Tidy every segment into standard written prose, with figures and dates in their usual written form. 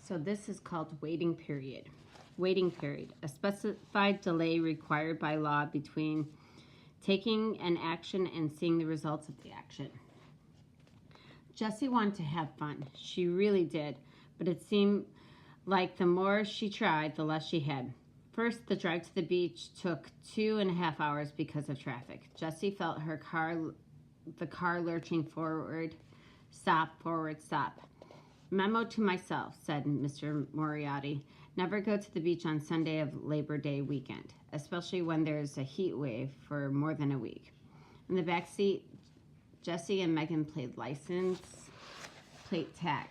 So this is called waiting period. Waiting period, a specified delay required by law between taking an action and seeing the results of the action. Jessie wanted to have fun. She really did, but it seemed like the more she tried, the less she had. First, the drive to the beach took 2.5 hours because of traffic. Jessie felt the car lurching forward, forward, stop. Memo to myself, said Mr. Moriarty. Never go to the beach on Sunday of Labor Day weekend, especially when there's a heat wave for more than a week. In the back seat, Jessie and Megan played license plate tag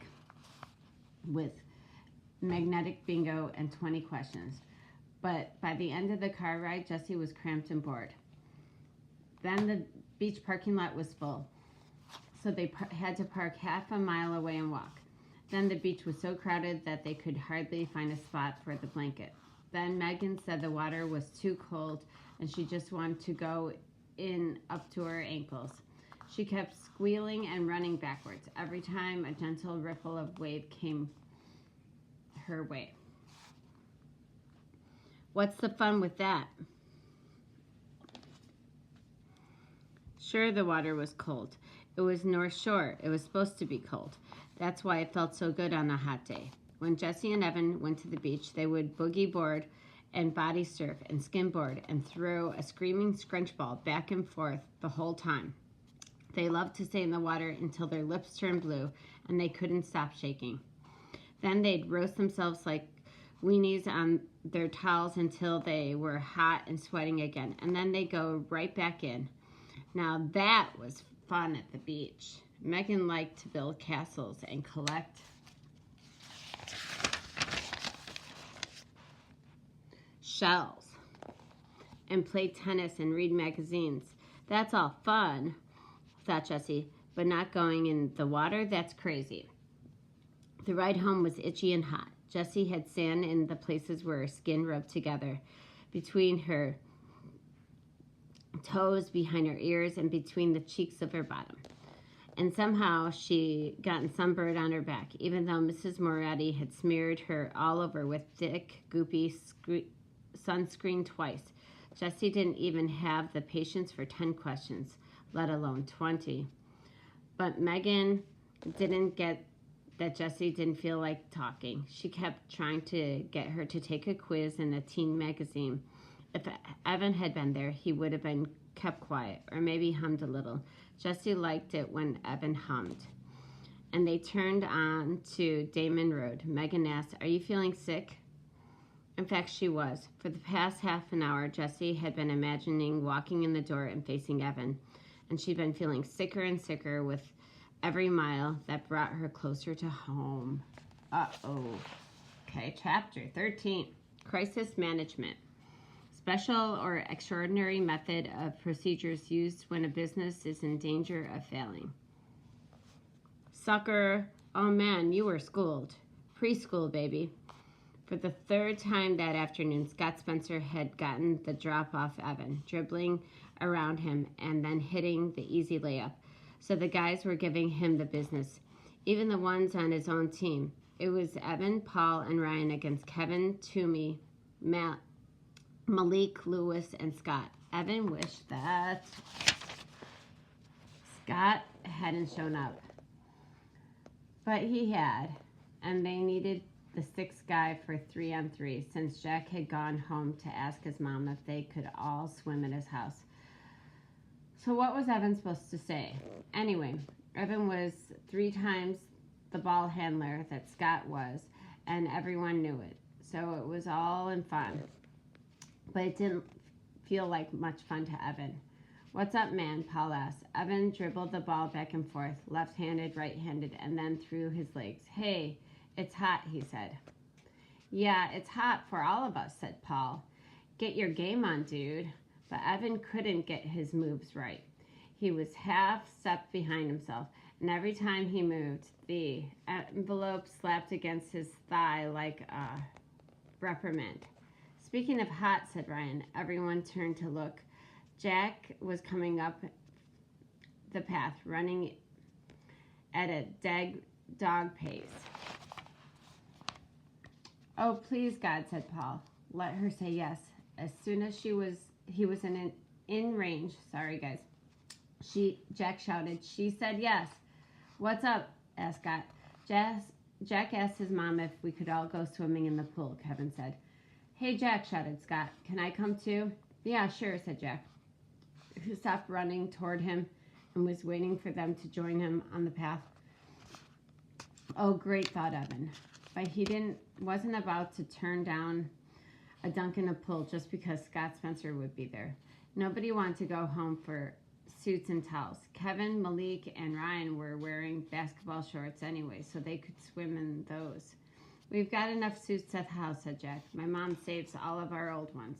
with magnetic bingo and 20 questions. But by the end of the car ride, Jessie was cramped and bored. Then the beach parking lot was full, so they had to park half a mile away and walk. Then the beach was so crowded that they could hardly find a spot for the blanket. Then Megan said the water was too cold and she just wanted to go in up to her ankles. She kept squealing and running backwards every time a gentle ripple of wave came her way. What's the fun with that? Sure, the water was cold. It was North Shore. It was supposed to be cold. That's why it felt so good on a hot day. When Jessie and Evan went to the beach, they would boogie board and body surf and skimboard and throw a screaming scrunch ball back and forth the whole time. They loved to stay in the water until their lips turned blue and they couldn't stop shaking. Then they'd roast themselves like weenies on their towels until they were hot and sweating again, and then they'd go right back in. Now that was fun at the beach. Megan liked to build castles and collect shells and play tennis and read magazines. That's all fun, thought Jessie, but not going in the water? That's crazy. The ride home was itchy and hot. Jessie had sand in the places where her skin rubbed together, between her toes, behind her ears, and between the cheeks of her bottom. And somehow she gotten sunburned on her back, even though Mrs. Moriarty had smeared her all over with thick, goopy sunscreen twice. Jessie didn't even have the patience for 10 questions, let alone 20. But Megan didn't get that Jessie didn't feel like talking. She kept trying to get her to take a quiz in a teen magazine. If Evan had been there, he would have been kept quiet, or maybe hummed a little. Jessie liked it when Evan hummed. And they turned on to Damon Road. Megan asked, "Are you feeling sick?" In fact, she was. For the past half an hour, Jessie had been imagining walking in the door and facing Evan, and she'd been feeling sicker and sicker with every mile that brought her closer to home. Okay, chapter 13, Crisis Management. Special or extraordinary method of procedures used when a business is in danger of failing. Sucker, oh man, you were schooled. Preschool, baby. For the third time that afternoon, Scott Spencer had gotten the drop off Evan, dribbling around him and then hitting the easy layup. So the guys were giving him the business, even the ones on his own team. It was Evan, Paul, and Ryan against Kevin, Toomey, Malik, Lewis, and Scott. Evan wished that Scott hadn't shown up. But he had, and they needed the sixth guy for 3-on-3 since Jack had gone home to ask his mom if they could all swim at his house. So what was Evan supposed to say? Anyway, Evan was 3 times the ball handler that Scott was, and everyone knew it. So it was all in fun. But it didn't feel like much fun to Evan. "What's up, man?" Paul asked. Evan dribbled the ball back and forth, left-handed, right-handed, and then through his legs. "Hey, it's hot," he said. "Yeah, it's hot for all of us," said Paul. "Get your game on, dude." But Evan couldn't get his moves right. He was half stepped behind himself, and every time he moved, the envelope slapped against his thigh like a reprimand. "Speaking of hot," said Ryan. Everyone turned to look. Jack was coming up the path, running at a dog pace. Oh, please, God, said Paul. Let her say yes. As soon as he was in range. Sorry, guys. Jack shouted. She said yes. What's up? Asked Scott. Jack asked his mom if we could all go swimming in the pool, Kevin said. Hey, Jack, shouted Scott. Can I come too? Yeah, sure, said Jack, who stopped running toward him and was waiting for them to join him on the path. Oh, great, thought Evan. But he wasn't about to turn down a dunk in a pool just because Scott Spencer would be there. Nobody wanted to go home for suits and towels. Kevin, Malik, and Ryan were wearing basketball shorts anyway, so they could swim in those. We've got enough suits at the house, said Jack. My mom saves all of our old ones.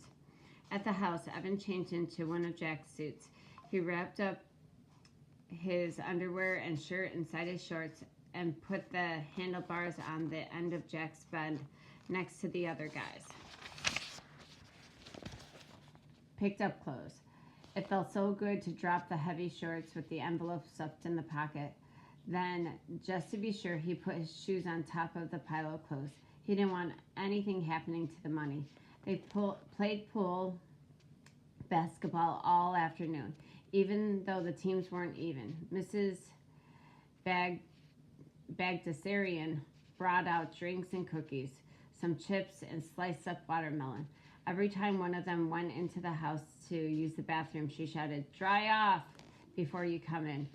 At the house, Evan changed into one of Jack's suits. He wrapped up his underwear and shirt inside his shorts and put the handlebars on the end of Jack's bed next to the other guys. Picked up clothes. It felt so good to drop the heavy shorts with the envelope stuffed in the pocket. Then, just to be sure, he put his shoes on top of the pile of clothes. He didn't want anything happening to the money. They played pool basketball all afternoon, even though the teams weren't even. Mrs. Bagdasarian brought out drinks and cookies, some chips, and sliced up watermelon. Every time one of them went into the house to use the bathroom, she shouted, "Dry off before you come in."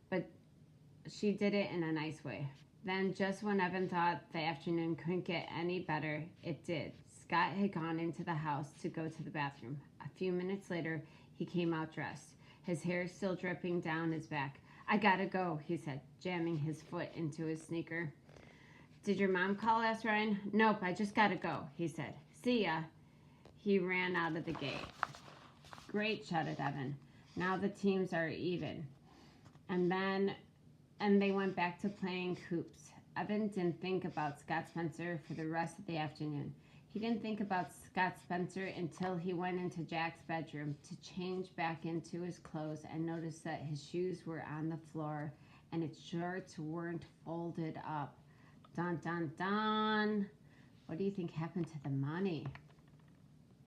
But she did it in a nice way. Then, just when Evan thought the afternoon couldn't get any better, it did. Scott had gone into the house to go to the bathroom. A few minutes later, he came out dressed, his hair still dripping down his back. "I gotta go," he said, jamming his foot into his sneaker. "Did your mom call?" asked Ryan. "Nope, I just gotta go," he said. "See ya." He ran out of the gate. "Great," shouted Evan. "Now the teams are even." And they went back to playing hoops. Evan didn't think about Scott Spencer for the rest of the afternoon. He didn't think about Scott Spencer until he went into Jack's bedroom to change back into his clothes and noticed that his shoes were on the floor and his shorts weren't folded up. Dun, dun, dun. What do you think happened to the money?